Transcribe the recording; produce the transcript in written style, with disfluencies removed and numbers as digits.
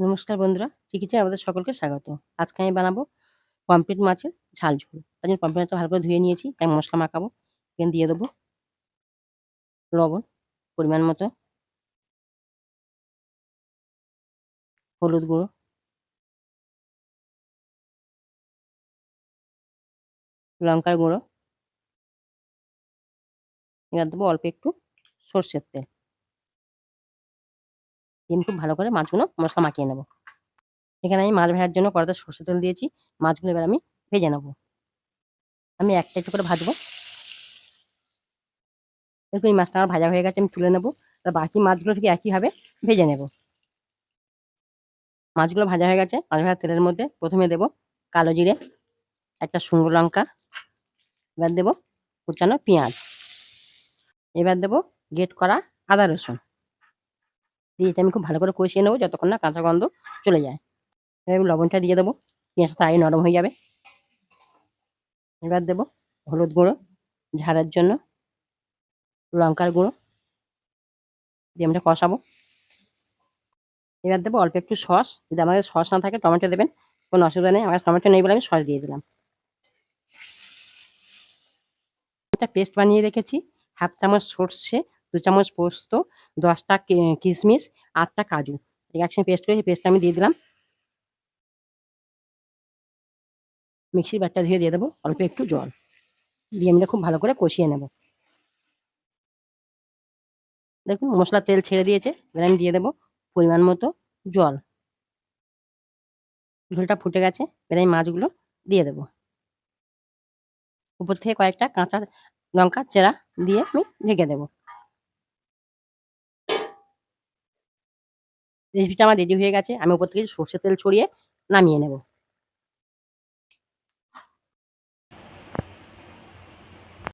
নমস্কার বন্ধুরা, টিকিচে আমাদের সকলকে স্বাগত। আজকে আমি বানাবো পমফ্রেট মাছের ঝাল ঝোল। তার জন্য পমফ্রেটটা ভালো করে ধুয়ে নিয়েছি, তাই মশলা মাখাবো। এখানে দিয়ে দেবো লবণ পরিমাণ মতো, হলুদ গুঁড়ো, লঙ্কার গুঁড়ো, এবার দেবো অল্প একটু সর্ষের তেল। দিয়ে আমি খুব ভালো করে মাছগুলো মশলা মাখিয়ে নেবো। এখানে আমি মাছ ভাজার জন্য কড়াতে সর্ষের তেল দিয়েছি। মাছগুলো এবার আমি ভেজে নেবো। আমি একটা একটু করে ভাজবো। দেখুন এই মাছটা আমার ভাজা হয়ে গেছে, আমি তুলে নেবো। আর বাকি মাছগুলো ঠিক একইভাবে ভেজে নেবো। মাছগুলো ভাজা হয়ে গেছে। মাছ ভাজা তেলের মধ্যে প্রথমে দেবো কালো জিরে, একটা শুকনো লঙ্কা, এবার দেবো কুচানো পেঁয়াজ, এবার দেবো গ্রেট করা আদা রসুন দিয়ে এটা আমি খুব ভালো করে কষিয়ে নেবো যতক্ষণ না কাঁচা গন্ধ চলে যায়। এবার লবণটা দিয়ে দেবো, পেঁয়াজটা তাই নরম হয়ে যাবে। এবার দেবো হলুদ গুঁড়ো ঝালের জন্য, লঙ্কার গুঁড়ো দিয়ে আমরা কষাবো। এবার দেবো অল্প একটু সস, যদি আমাদের সস না থাকে টমেটো দেবেন, কোনো অসুবিধা নেই। আমার টমেটো নেই বলে আমি সস দিয়ে দিলাম। একটা পেস্ট বানিয়ে রেখেছি, হাফ চামচ সর্ষে, 2 চামচ পোস্ত, 10টা কিশমিশ, 8টা কাজু একসঙ্গে পেস্ট করে সেই পেস্টটা আমি দিয়ে দিলাম। মিক্সির বাটটা ধুয়ে দিয়ে দেবো অল্প একটু জল দিয়ে আমরা খুব ভালো করে কষিয়ে নেব। দেখুন মশলা তেল ছেড়ে দিয়েছে, এবার আমি দিয়ে দেবো পরিমাণ মতো জল। ঝোলটা ফুটে গেছে, এবার আমি মাছগুলো দিয়ে দেবো। উপর থেকে কয়েকটা কাঁচা লঙ্কা চেরা দিয়ে আমি ঢেকে দেবো। রেসিপিটা আমার রেডি হয়ে গেছে। আমি উপর থেকে সর্ষের তেল ছড়িয়ে নামিয়ে নেব।